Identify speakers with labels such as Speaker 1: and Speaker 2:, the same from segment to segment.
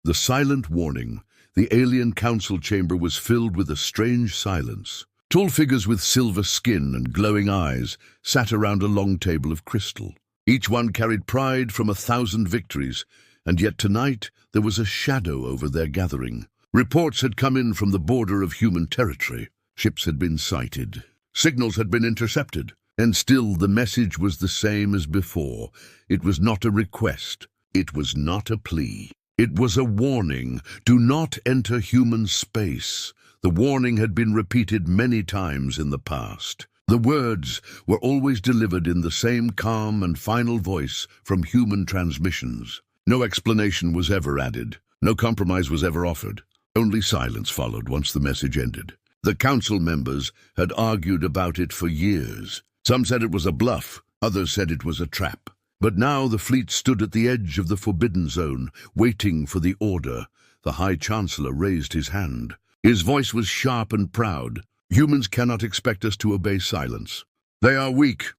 Speaker 1: The silent warning. The alien council chamber was filled with a strange silence. Tall figures with silver skin and glowing eyes sat around a long table of crystal. Each one carried pride from 1,000 victories, and yet tonight there was a shadow over their gathering. Reports had come in from the border of human territory. Ships had been sighted. Signals had been intercepted. And still the message was the same as before. It was not a request. It was not a plea. It was a warning. Do not enter human space. The warning had been repeated many times in the past. The words were always delivered in the same calm and final voice from human transmissions. No explanation was ever added. No compromise was ever offered. Only silence followed once the message ended. The council members had argued about it for years. Some said it was a bluff, others said it was a trap. But now the fleet stood at the edge of the forbidden zone, waiting for the order. The High Chancellor raised his hand. His voice was sharp and proud. Humans cannot expect us to obey silence. They are weak.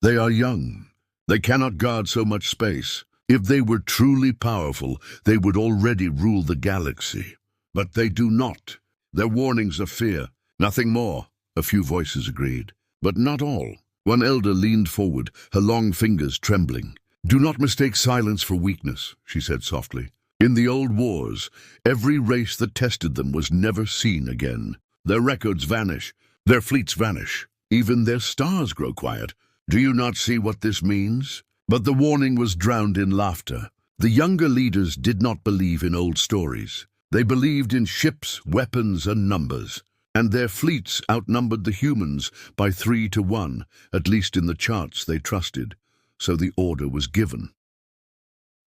Speaker 1: They are young. They cannot guard so much space. If they were truly powerful, they would already rule the galaxy. But they do not. Their warnings are fear, nothing more. A few voices agreed. But not all. One elder leaned forward, her long fingers trembling. "Do not mistake silence for weakness," she said softly. "In the old wars, every race that tested them was never seen again. Their records vanish. Their fleets vanish. Even their stars grow quiet. Do you not see what this means?" But the warning was drowned in laughter. The younger leaders did not believe in old stories. They believed in ships, weapons, and numbers. And their fleets outnumbered the humans by 3 to 1, at least in the charts they trusted. So the order was given.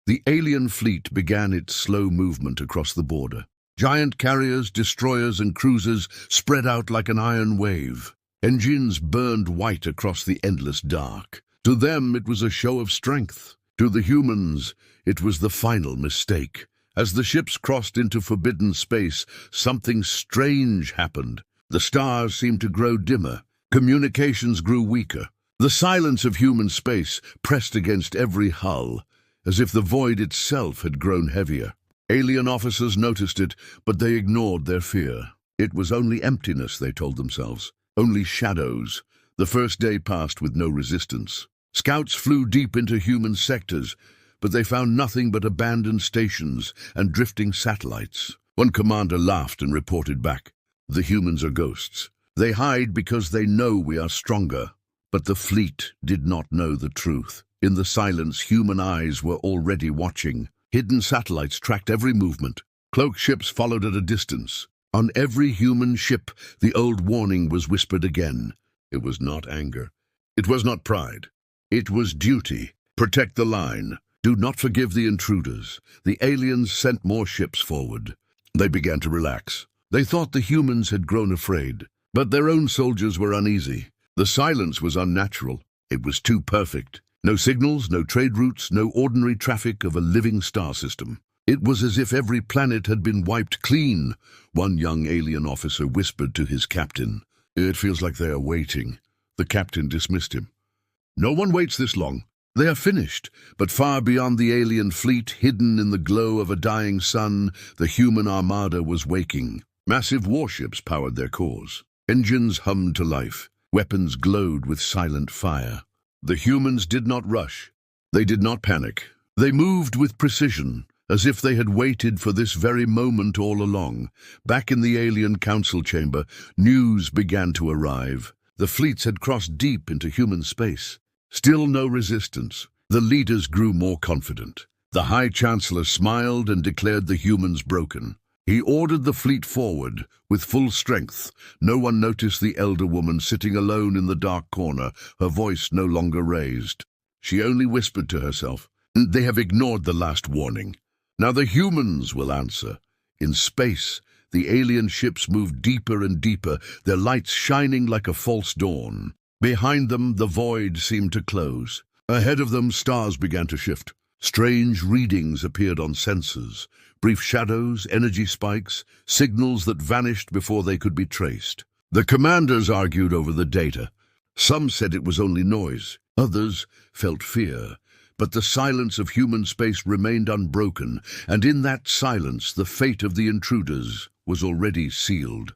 Speaker 1: The alien fleet began its slow movement across the border. Giant carriers, destroyers, and cruisers spread out like an iron wave. Engines burned white across the endless dark. To them, it was a show of strength. To the humans, it was the final mistake. As the ships crossed into forbidden space, something strange happened. The stars seemed to grow dimmer. Communications grew weaker. The silence of human space pressed against every hull, as if the void itself had grown heavier. Alien officers noticed it, but they ignored their fear. It was only emptiness, they told themselves. Only shadows. The first day passed with no resistance. Scouts flew deep into human sectors, but they found nothing but abandoned stations and drifting satellites. One commander laughed and reported back, "The humans are ghosts. They hide because they know we are stronger." But the fleet did not know the truth. In the silence, human eyes were already watching. Hidden satellites tracked every movement. Cloaked ships followed at a distance. On every human ship, the old warning was whispered again. It was not anger. It was not pride. It was duty. Protect the line. Do not forgive the intruders. The aliens sent more ships forward. They began to relax. They thought the humans had grown afraid, but their own soldiers were uneasy. The silence was unnatural. It was too perfect. No signals, no trade routes, no ordinary traffic of a living star system. It was as if every planet had been wiped clean. One young alien officer whispered to his captain, "It feels like they are waiting." The captain dismissed him. "No one waits this long. They are finished." But far beyond the alien fleet, hidden in the glow of a dying sun, the human armada was waking. Massive warships powered their cores. Engines hummed to life. Weapons glowed with silent fire. The humans did not rush. They did not panic. They moved with precision, as if they had waited for this very moment all along. Back in the alien council chamber, news began to arrive. The fleets had crossed deep into human space. Still no resistance. The leaders grew more confident. The High Chancellor smiled and declared the humans broken. He ordered the fleet forward with full strength. No one noticed the elder woman sitting alone in the dark corner, her voice no longer raised. She only whispered to herself, "They have ignored the last warning. Now the humans will answer." In space, the alien ships moved deeper and deeper, their lights shining like a false dawn. Behind them, the void seemed to close. Ahead of them, stars began to shift. Strange readings appeared on sensors. Brief shadows, energy spikes, signals that vanished before they could be traced. The commanders argued over the data. Some said it was only noise. Others felt fear. But the silence of human space remained unbroken, and in that silence the fate of the intruders was already sealed.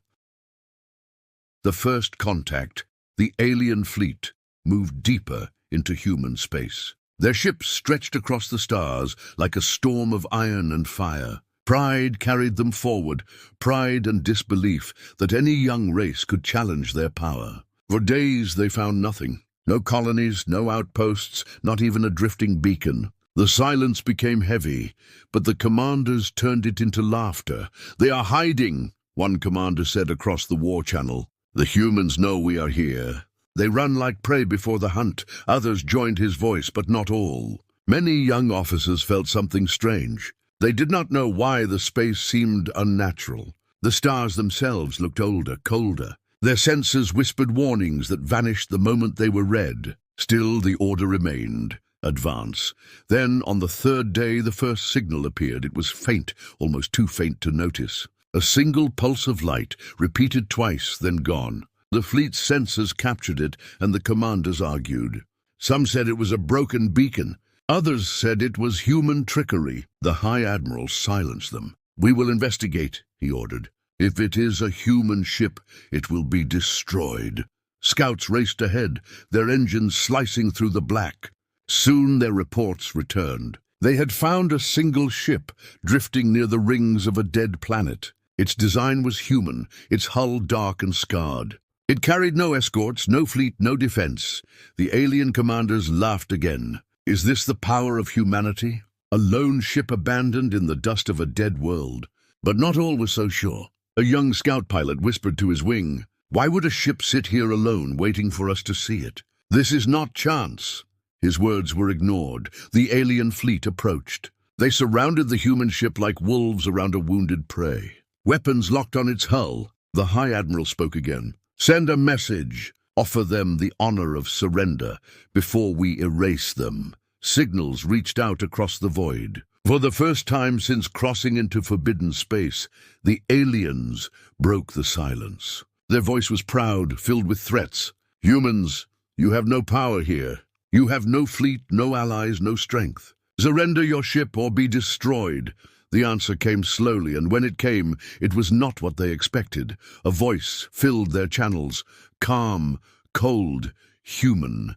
Speaker 1: The first contact, the alien fleet, moved deeper into human space. Their ships stretched across the stars like a storm of iron and fire. Pride carried them forward, pride and disbelief that any young race could challenge their power. For days they found nothing. No colonies, no outposts, not even a drifting beacon. The silence became heavy, but the commanders turned it into laughter. "They are hiding," one commander said across the war channel. "The humans know we are here. They run like prey before the hunt." Others joined his voice, but not all. Many young officers felt something strange. They did not know why the space seemed unnatural. The stars themselves looked older, colder. Their senses whispered warnings that vanished the moment they were read. Still, the order remained. Advance. Then, on the third day, the first signal appeared. It was faint, almost too faint to notice. A single pulse of light, repeated twice, then gone. The fleet's sensors captured it, and the commanders argued. Some said it was a broken beacon. Others said it was human trickery. The High Admiral silenced them. "We will investigate," he ordered. "If it is a human ship, it will be destroyed." Scouts raced ahead, their engines slicing through the black. Soon their reports returned. They had found a single ship drifting near the rings of a dead planet. Its design was human, its hull dark and scarred. It carried no escorts, no fleet, no defense. The alien commanders laughed again. Is this the power of humanity? A lone ship abandoned in the dust of a dead world. But not all was so sure. A young scout pilot whispered to his wing, "Why would a ship sit here alone, waiting for us to see it? This is not chance." His words were ignored. The alien fleet approached. They surrounded the human ship like wolves around a wounded prey. Weapons locked on its hull. The High Admiral spoke again. "Send a message. Offer them the honor of surrender before we erase them." Signals reached out across the void. For the first time since crossing into forbidden space, the aliens broke the silence. Their voice was proud, filled with threats. "Humans, you have no power here. You have no fleet, no allies, no strength. Surrender your ship or be destroyed." The answer came slowly, and when it came, it was not what they expected. A voice filled their channels, calm, cold, human.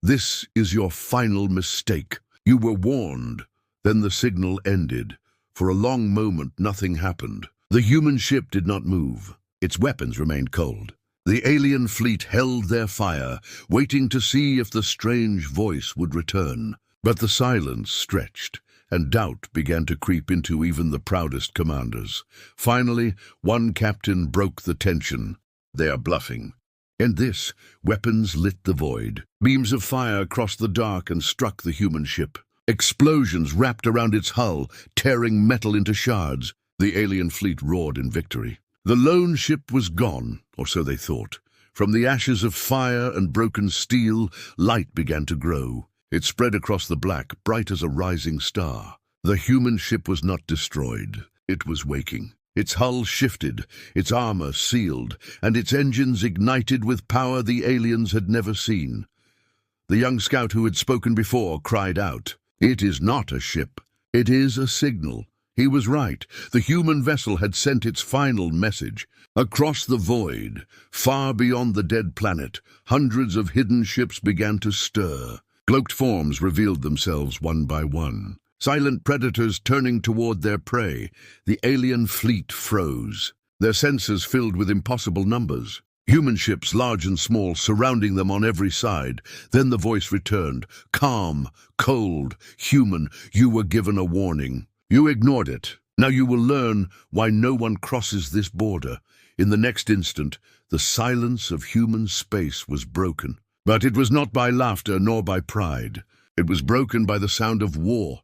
Speaker 1: "This is your final mistake. You were warned." Then the signal ended. For a long moment, nothing happened. The human ship did not move. Its weapons remained cold. The alien fleet held their fire, waiting to see if the strange voice would return. But the silence stretched, and doubt began to creep into even the proudest commanders. Finally, one captain broke the tension. "They are bluffing." And this, weapons lit the void. Beams of fire crossed the dark and struck the human ship. Explosions wrapped around its hull, tearing metal into shards. The alien fleet roared in victory. The lone ship was gone, or so they thought. From the ashes of fire and broken steel, light began to grow. It spread across the black, bright as a rising star. The human ship was not destroyed. It was waking. Its hull shifted, its armor sealed, and its engines ignited with power the aliens had never seen. The young scout who had spoken before cried out, "It is not a ship. It is a signal." He was right. The human vessel had sent its final message. Across the void, far beyond the dead planet, hundreds of hidden ships began to stir. Cloaked forms revealed themselves one by one. Silent predators turning toward their prey. The alien fleet froze. Their senses filled with impossible numbers. Human ships, large and small, surrounding them on every side. Then the voice returned. Calm, cold, human. "You were given a warning. You ignored it. Now you will learn why no one crosses this border." In the next instant, the silence of human space was broken. But it was not by laughter nor by pride. It was broken by the sound of war.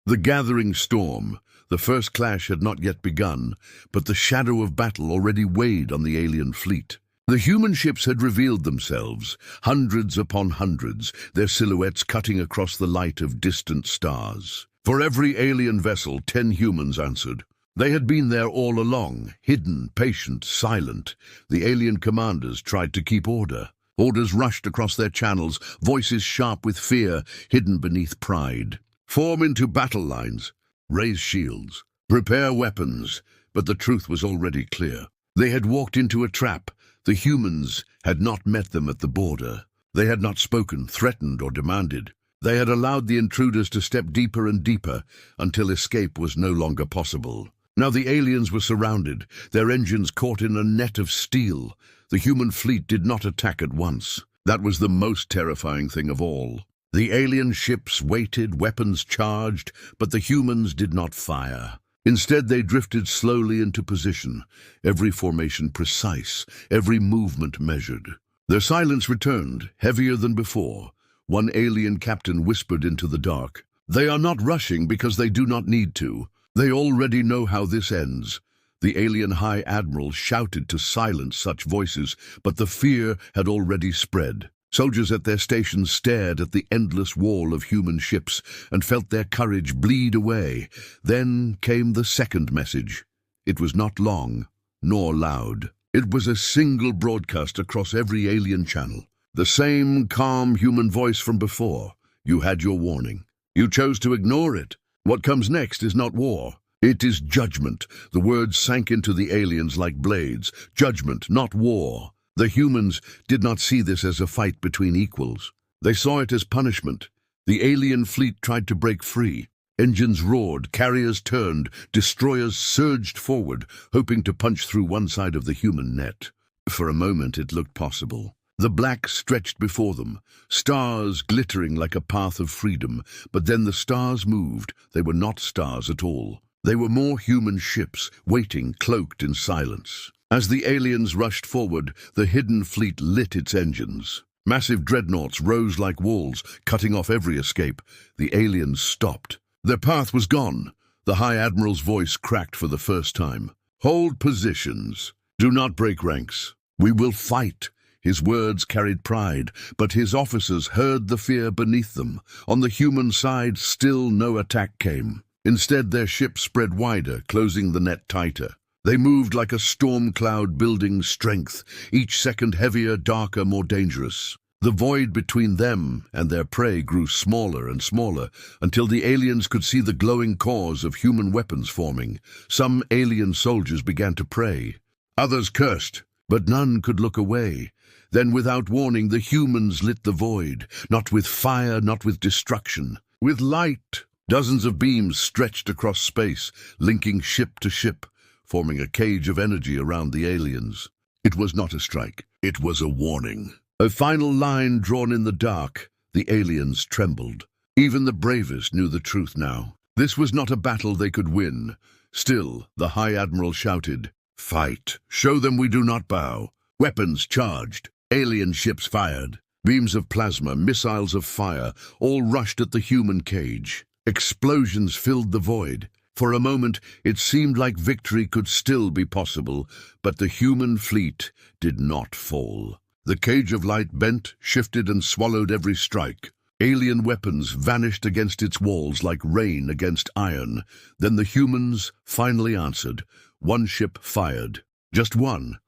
Speaker 1: The gathering storm. The first clash had not yet begun, but the shadow of battle already weighed on the alien fleet. The human ships had revealed themselves, hundreds upon hundreds, their silhouettes cutting across the light of distant stars. For every alien vessel, 10 humans answered. They had been there all along, hidden, patient, silent. The alien commanders tried to keep order. Orders rushed across their channels, voices sharp with fear, hidden beneath pride. Form into battle lines. Raise shields. Prepare weapons. But the truth was already clear. They had walked into a trap. The humans had not met them at the border. They had not spoken, threatened, or demanded. They had allowed the intruders to step deeper and deeper until escape was no longer possible. Now the aliens were surrounded, their engines caught in a net of steel. The human fleet did not attack at once. That was the most terrifying thing of all. The alien ships waited, weapons charged, but the humans did not fire. Instead, they drifted slowly into position, every formation precise, every movement measured. Their silence returned, heavier than before. One alien captain whispered into the dark, "They are not rushing because they do not need to. They already know how this ends." The alien High Admiral shouted to silence such voices, but the fear had already spread. Soldiers at their stations stared at the endless wall of human ships and felt their courage bleed away. Then came the second message. It was not long, nor loud. It was a single broadcast across every alien channel. The same calm human voice from before. You had your warning. You chose to ignore it. What comes next is not war. It is judgment. The words sank into the aliens like blades. Judgment, not war. The humans did not see this as a fight between equals. They saw it as punishment. The alien fleet tried to break free. Engines roared, carriers turned, destroyers surged forward, hoping to punch through one side of the human net. For a moment it looked possible. The black stretched before them, stars glittering like a path of freedom. But then the stars moved. They were not stars at all. They were more human ships, waiting, cloaked in silence. As the aliens rushed forward, the hidden fleet lit its engines. Massive dreadnoughts rose like walls, cutting off every escape. The aliens stopped. Their path was gone. The High Admiral's voice cracked for the first time. "Hold positions. Do not break ranks. We will fight." His words carried pride, but his officers heard the fear beneath them. On the human side, still no attack came. Instead, their ships spread wider, closing the net tighter. They moved like a storm cloud, building strength, each second heavier, darker, more dangerous. The void between them and their prey grew smaller and smaller, until the aliens could see the glowing cores of human weapons forming. Some alien soldiers began to pray. Others cursed, but none could look away. Then, without warning, the humans lit the void, not with fire, not with destruction, with light. Dozens of beams stretched across space, linking ship to ship, forming a cage of energy around the aliens. It was not a strike. It was a warning. A final line drawn in the dark. The aliens trembled. Even the bravest knew the truth now. This was not a battle they could win. Still, the High Admiral shouted, "Fight! Show them we do not bow." Weapons charged. Alien ships fired. Beams of plasma, missiles of fire, all rushed at the human cage. Explosions filled the void. For a moment, it seemed like victory could still be possible, but the human fleet did not fall. The cage of light bent, shifted, and swallowed every strike. Alien weapons vanished against its walls like rain against iron. Then the humans finally answered. One ship fired. Just one.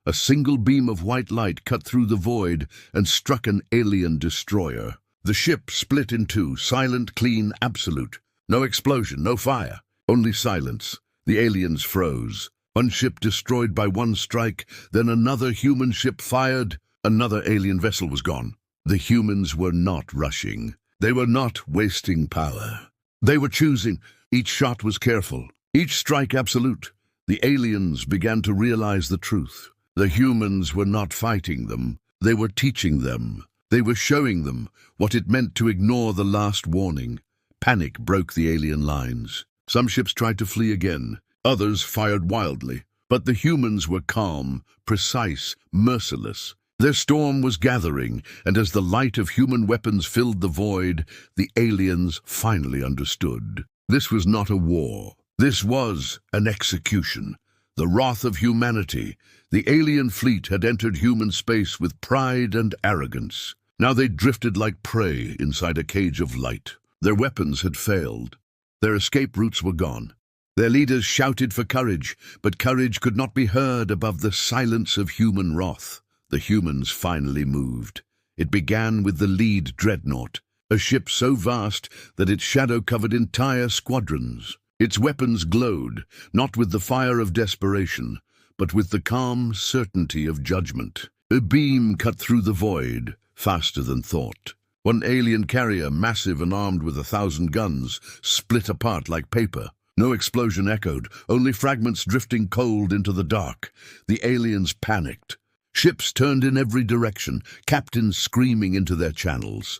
Speaker 1: A single beam of white light cut through the void and struck an alien destroyer. The ship split in two, silent, clean, absolute. No explosion, no fire. Only silence. The aliens froze. One ship destroyed by one strike, then another human ship fired. Another alien vessel was gone. The humans were not rushing. They were not wasting power. They were choosing. Each shot was careful. Each strike absolute. The aliens began to realize the truth. The humans were not fighting them. They were teaching them. They were showing them what it meant to ignore the last warning. Panic broke the alien lines. Some ships tried to flee again. Others fired wildly. But the humans were calm, precise, merciless. Their storm was gathering, and as the light of human weapons filled the void, the aliens finally understood. This was not a war. This was an execution. The wrath of humanity. The alien fleet had entered human space with pride and arrogance. Now they drifted like prey inside a cage of light. Their weapons had failed. Their escape routes were gone. Their leaders shouted for courage, but courage could not be heard above the silence of human wrath. The humans finally moved. It began with the lead dreadnought, a ship so vast that its shadow covered entire squadrons. Its weapons glowed, not with the fire of desperation, but with the calm certainty of judgment. A beam cut through the void, faster than thought. One alien carrier, massive and armed with 1,000 guns, split apart like paper. No explosion echoed, only fragments drifting cold into the dark. The aliens panicked. Ships turned in every direction, captains screaming into their channels.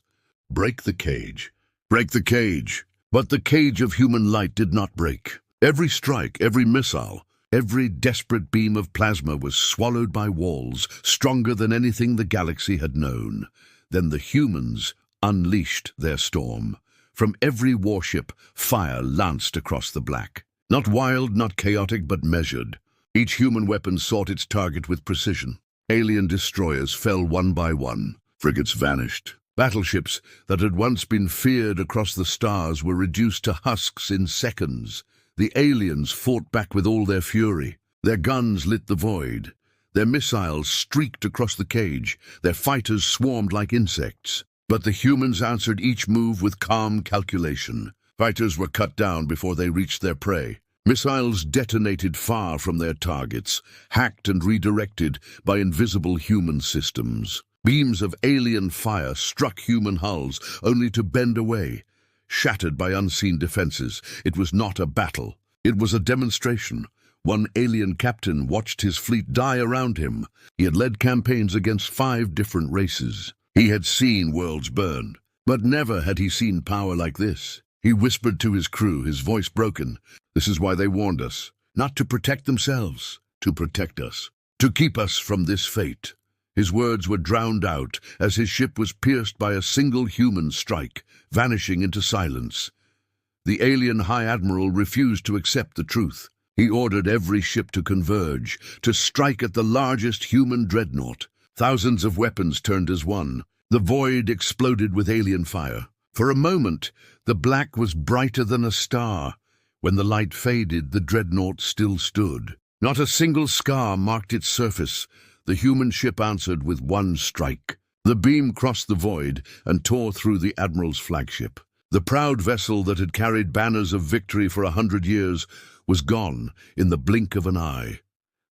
Speaker 1: Break the cage. Break the cage. But the cage of human light did not break. Every strike, every missile, every desperate beam of plasma was swallowed by walls, stronger than anything the galaxy had known. Then the humans unleashed their storm. From every warship, fire lanced across the black. Not wild, not chaotic, but measured. Each human weapon sought its target with precision. Alien destroyers fell one by one. Frigates vanished. Battleships that had once been feared across the stars were reduced to husks in seconds. The aliens fought back with all their fury. Their guns lit the void. Their missiles streaked across the cage. Their fighters swarmed like insects. But the humans answered each move with calm calculation. Fighters were cut down before they reached their prey. Missiles detonated far from their targets, hacked and redirected by invisible human systems. Beams of alien fire struck human hulls, only to bend away. Shattered by unseen defenses, it was not a battle. It was a demonstration. One alien captain watched his fleet die around him. He had led campaigns against 5 different races. He had seen worlds burn, but never had he seen power like this. He whispered to his crew, his voice broken. This is why they warned us. Not to protect themselves, to protect us. To keep us from this fate. His words were drowned out as his ship was pierced by a single human strike, vanishing into silence. The alien High Admiral refused to accept the truth. He ordered every ship to converge, to strike at the largest human dreadnought. Thousands of weapons turned as one. The void exploded with alien fire. For a moment, the black was brighter than a star. When the light faded, the dreadnought still stood. Not a single scar marked its surface. The human ship answered with one strike. The beam crossed the void and tore through the Admiral's flagship. The proud vessel that had carried banners of victory for 100 years was gone in the blink of an eye.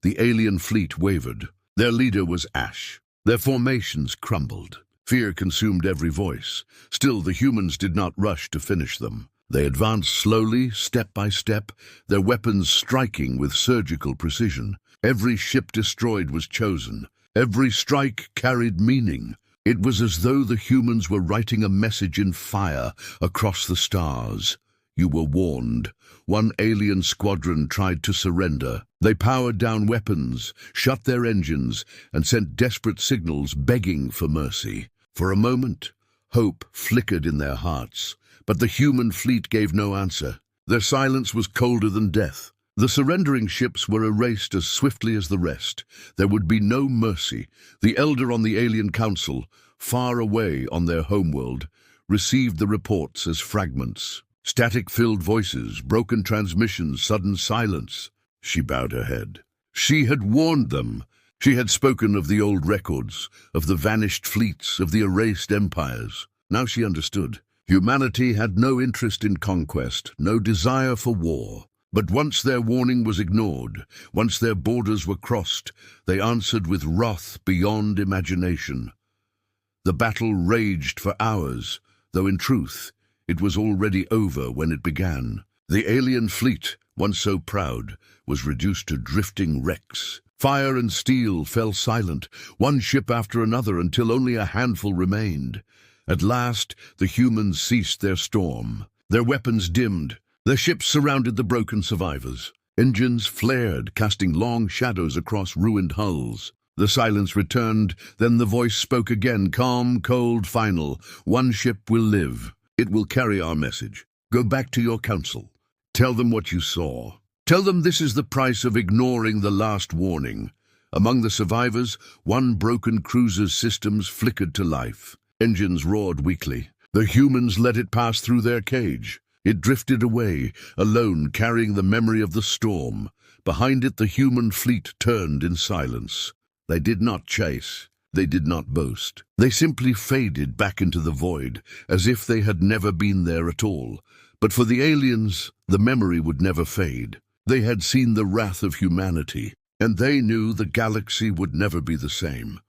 Speaker 1: The alien fleet wavered. Their leader was ash. Their formations crumbled. Fear consumed every voice. Still, the humans did not rush to finish them. They advanced slowly, step by step, their weapons striking with surgical precision. Every ship destroyed was chosen. Every strike carried meaning. It was as though the humans were writing a message in fire across the stars. You were warned. One alien squadron tried to surrender. They powered down weapons, shut their engines, and sent desperate signals begging for mercy. For a moment, hope flickered in their hearts, but the human fleet gave no answer. Their silence was colder than death. The surrendering ships were erased as swiftly as the rest. There would be no mercy. The elder on the alien council, far away on their homeworld, received the reports as fragments. Static-filled voices, broken transmissions, sudden silence. She bowed her head. She had warned them. She had spoken of the old records, of the vanished fleets, of the erased empires. Now she understood. Humanity had no interest in conquest, no desire for war. But once their warning was ignored, once their borders were crossed, they answered with wrath beyond imagination. The battle raged for hours, though in truth, it was already over when it began. The alien fleet, once so proud, was reduced to drifting wrecks. Fire and steel fell silent, one ship after another, until only a handful remained. At last, the humans ceased their storm. Their weapons dimmed. Their ships surrounded the broken survivors. Engines flared, casting long shadows across ruined hulls. The silence returned, then the voice spoke again, calm, cold, final. One ship will live. It will carry our message. Go back to your council. Tell them what you saw. Tell them this is the price of ignoring the last warning. Among the survivors, one broken cruiser's systems flickered to life. Engines roared weakly. The humans let it pass through their cage. It drifted away, alone, carrying the memory of the storm. Behind it, the human fleet turned in silence. They did not chase. They did not boast. They simply faded back into the void, as if they had never been there at all. But for the aliens, the memory would never fade. They had seen the wrath of humanity, and they knew the galaxy would never be the same.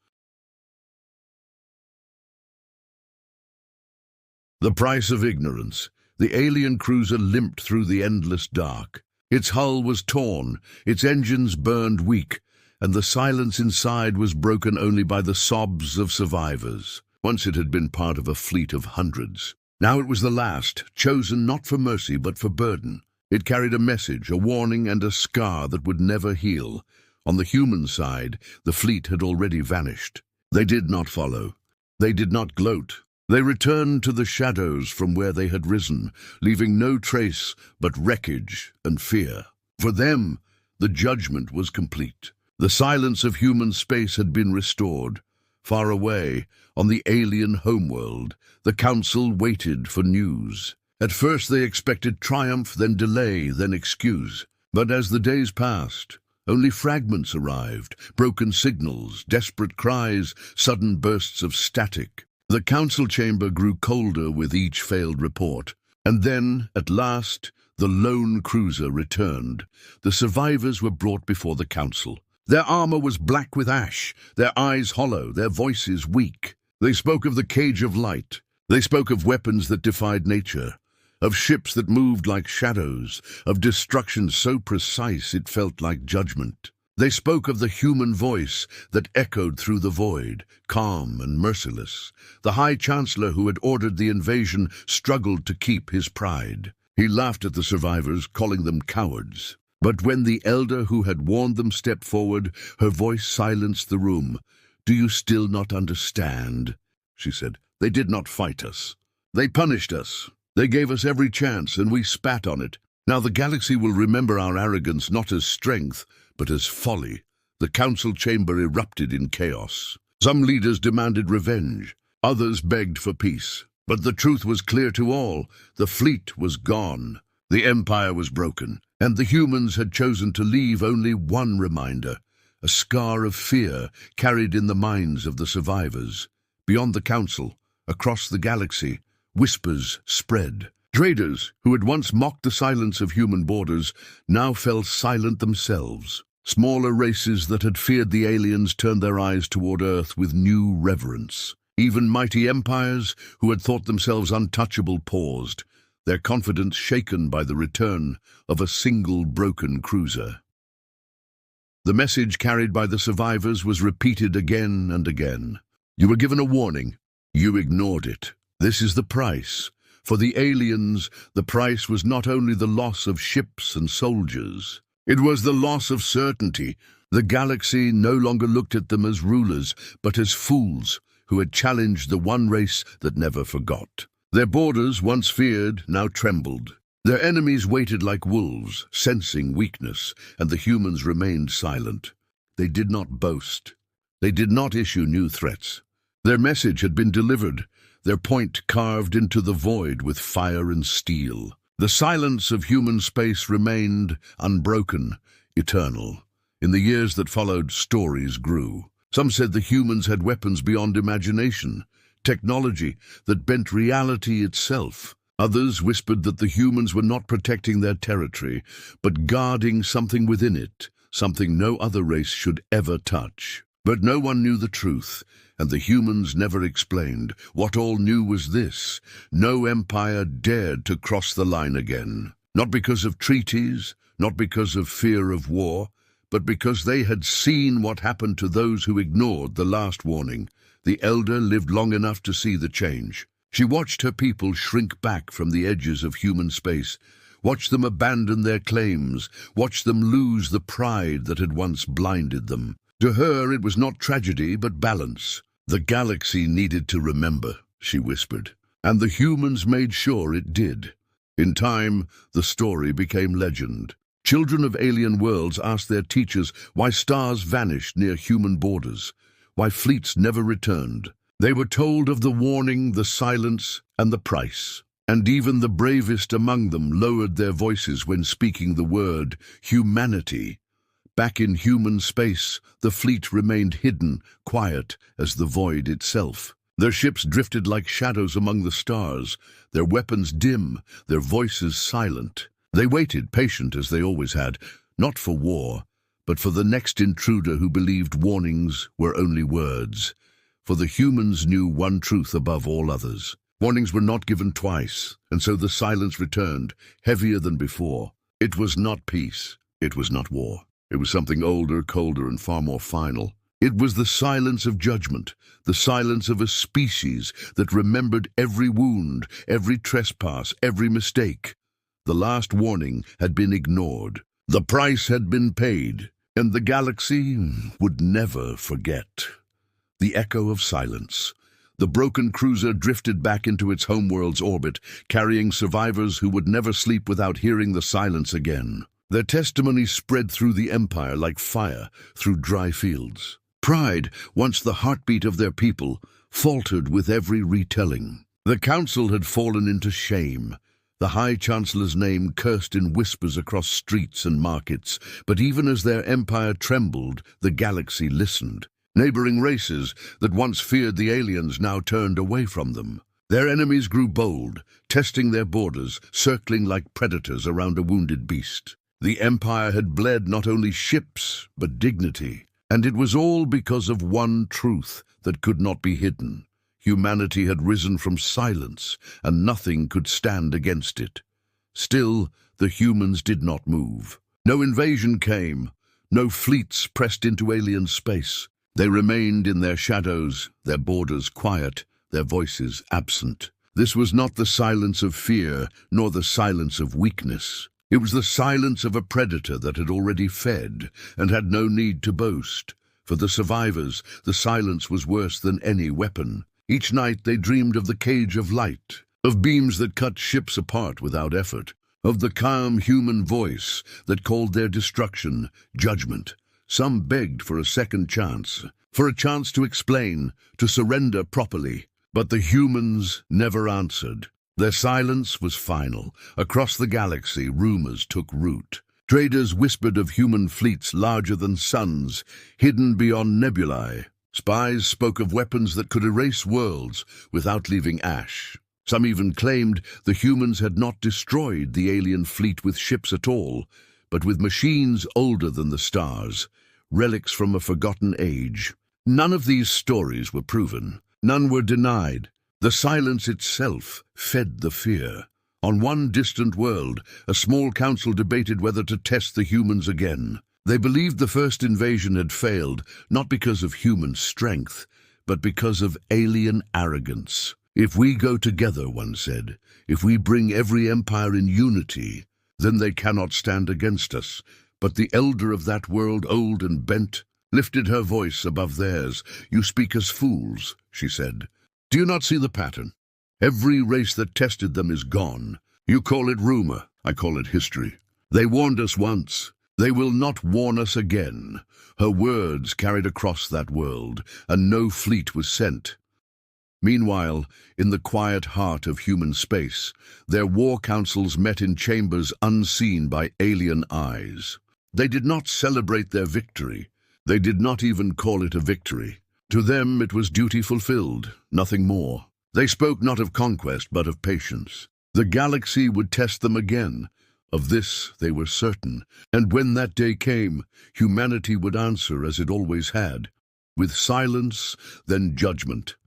Speaker 1: The price of ignorance. The alien cruiser limped through the endless dark. Its hull was torn, its engines burned weak, and the silence inside was broken only by the sobs of survivors. Once it had been part of a fleet of hundreds. Now it was the last, chosen not for mercy but for burden. It carried a message, a warning, and a scar that would never heal. On the human side, the fleet had already vanished. They did not follow. They did not gloat. They returned to the shadows from where they had risen, leaving no trace but wreckage and fear. For them, the judgment was complete. The silence of human space had been restored. Far away, on the alien homeworld, the Council waited for news. At first they expected triumph, then delay, then excuse. But as the days passed, only fragments arrived, broken signals, desperate cries, sudden bursts of static. The Council chamber grew colder with each failed report. And then, at last, the lone cruiser returned. The survivors were brought before the Council. Their armor was black with ash, their eyes hollow, their voices weak. They spoke of the cage of light. They spoke of weapons that defied nature, of ships that moved like shadows, of destruction so precise it felt like judgment. They spoke of the human voice that echoed through the void, calm and merciless. The High Chancellor who had ordered the invasion struggled to keep his pride. He laughed at the survivors, calling them cowards. But when the elder who had warned them stepped forward, her voice silenced the room. "Do you still not understand?" she said. "They did not fight us. They punished us. They gave us every chance, and we spat on it. Now the galaxy will remember our arrogance not as strength, but as folly." The Council chamber erupted in chaos. Some leaders demanded revenge. Others begged for peace. But the truth was clear to all. The fleet was gone. The Empire was broken. And the humans had chosen to leave only one reminder, a scar of fear carried in the minds of the survivors. Beyond the Council, across the galaxy, whispers spread. Traders, who had once mocked the silence of human borders, now fell silent themselves. Smaller races that had feared the aliens turned their eyes toward Earth with new reverence. Even mighty empires, who had thought themselves untouchable, paused, their confidence shaken by the return of a single broken cruiser. The message carried by the survivors was repeated again and again. You were given a warning. You ignored it. This is the price. For the aliens, the price was not only the loss of ships and soldiers. It was the loss of certainty. The galaxy no longer looked at them as rulers, but as fools who had challenged the one race that never forgot. Their borders, once feared, now trembled. Their enemies waited like wolves, sensing weakness, and the humans remained silent. They did not boast. They did not issue new threats. Their message had been delivered, their point carved into the void with fire and steel. The silence of human space remained unbroken, eternal. In the years that followed, stories grew. Some said the humans had weapons beyond imagination, technology that bent reality itself. Others whispered that the humans were not protecting their territory, but guarding something within it, something no other race should ever touch. But no one knew the truth, and the humans never explained. What all knew was this: no empire dared to cross the line again. Not because of treaties, not because of fear of war, but because they had seen what happened to those who ignored the last warning. The elder lived long enough to see the change. She watched her people shrink back from the edges of human space, watched them abandon their claims, watched them lose the pride that had once blinded them. To her, it was not tragedy, but balance. The galaxy needed to remember, she whispered, and the humans made sure it did. In time, the story became legend. Children of alien worlds asked their teachers why stars vanished near human borders, why fleets never returned. They were told of the warning, the silence, and the price. And even the bravest among them lowered their voices when speaking the word humanity. Back in human space, the fleet remained hidden, quiet as the void itself. Their ships drifted like shadows among the stars, their weapons dim, their voices silent. They waited, patient as they always had, not for war, but for the next intruder who believed warnings were only words. For the humans knew one truth above all others. Warnings were not given twice, and so the silence returned, heavier than before. It was not peace. It was not war. It was something older, colder, and far more final. It was the silence of judgment, the silence of a species that remembered every wound, every trespass, every mistake. The last warning had been ignored. The price had been paid, and the galaxy would never forget. The echo of silence. The broken cruiser drifted back into its homeworld's orbit, carrying survivors who would never sleep without hearing the silence again. Their testimony spread through the Empire like fire through dry fields. Pride, once the heartbeat of their people, faltered with every retelling. The Council had fallen into shame. The High Chancellor's name cursed in whispers across streets and markets, but even as their empire trembled, the galaxy listened. Neighboring races that once feared the aliens now turned away from them. Their enemies grew bold, testing their borders, circling like predators around a wounded beast. The Empire had bled not only ships, but dignity. And it was all because of one truth that could not be hidden. Humanity had risen from silence, and nothing could stand against it. Still, the humans did not move. No invasion came. No fleets pressed into alien space. They remained in their shadows, their borders quiet, their voices absent. This was not the silence of fear, nor the silence of weakness. It was the silence of a predator that had already fed and had no need to boast. For the survivors, the silence was worse than any weapon. Each night they dreamed of the cage of light, of beams that cut ships apart without effort, of the calm human voice that called their destruction judgment. Some begged for a second chance, for a chance to explain, to surrender properly. But the humans never answered. Their silence was final. Across the galaxy, rumors took root. Traders whispered of human fleets larger than suns, hidden beyond nebulae. Spies spoke of weapons that could erase worlds without leaving ash. Some even claimed the humans had not destroyed the alien fleet with ships at all, but with machines older than the stars, relics from a forgotten age. None of these stories were proven. None were denied. The silence itself fed the fear. On one distant world, a small council debated whether to test the humans again. They believed the first invasion had failed, not because of human strength, but because of alien arrogance. If we go together, one said, if we bring every empire in unity, then they cannot stand against us. But the elder of that world, old and bent, lifted her voice above theirs. You speak as fools, she said. Do you not see the pattern? Every race that tested them is gone. You call it rumor, I call it history. They warned us once. They will not warn us again. Her words carried across that world, and no fleet was sent. Meanwhile, in the quiet heart of human space, their war councils met in chambers unseen by alien eyes. They did not celebrate their victory. They did not even call it a victory. To them it was duty fulfilled, nothing more. They spoke not of conquest, but of patience. The galaxy would test them again. Of this they were certain, and when that day came, humanity would answer as it always had, with silence, then judgment.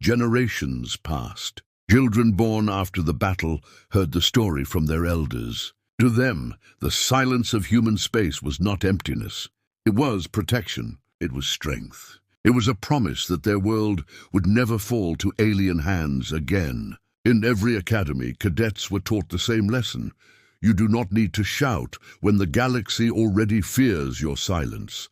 Speaker 1: Generations passed. Children born after the battle heard the story from their elders. To them, the silence of human space was not emptiness. It was protection. It was strength. It was a promise that their world would never fall to alien hands again. In every academy, cadets were taught the same lesson. You do not need to shout when the galaxy already fears your silence.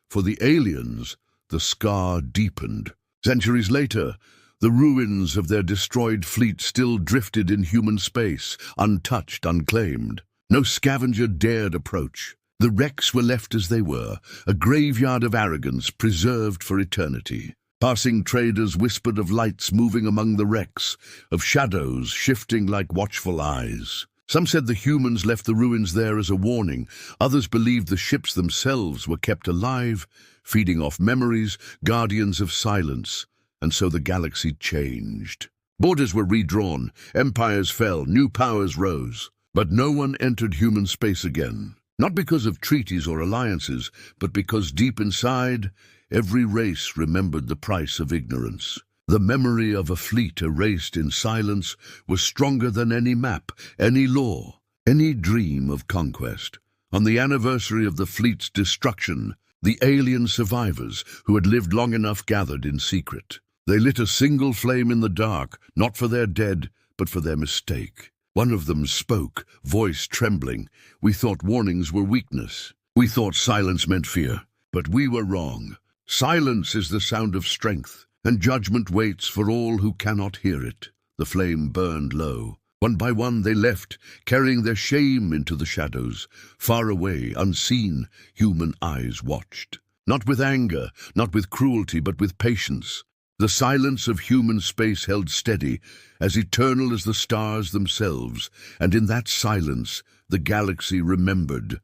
Speaker 1: For the aliens, the scar deepened. Centuries later, the ruins of their destroyed fleet still drifted in human space, untouched, unclaimed. No scavenger dared approach. The wrecks were left as they were, a graveyard of arrogance preserved for eternity. Passing traders whispered of lights moving among the wrecks, of shadows shifting like watchful eyes. Some said the humans left the ruins there as a warning. Others believed the ships themselves were kept alive, feeding off memories, guardians of silence. And so the galaxy changed. Borders were redrawn, empires fell, new powers rose. But no one entered human space again. Not because of treaties or alliances, but because deep inside, every race remembered the price of ignorance. The memory of a fleet erased in silence was stronger than any map, any law, any dream of conquest. On the anniversary of the fleet's destruction, the alien survivors who had lived long enough gathered in secret. They lit a single flame in the dark, not for their dead, but for their mistake. One of them spoke, voice trembling. We thought warnings were weakness. We thought silence meant fear. But we were wrong. Silence is the sound of strength, and judgment waits for all who cannot hear it. The flame burned low. One by one they left, carrying their shame into the shadows. Far away, unseen, human eyes watched. Not with anger, not with cruelty, but with patience. The silence of human space held steady, as eternal as the stars themselves, and in that silence the galaxy remembered.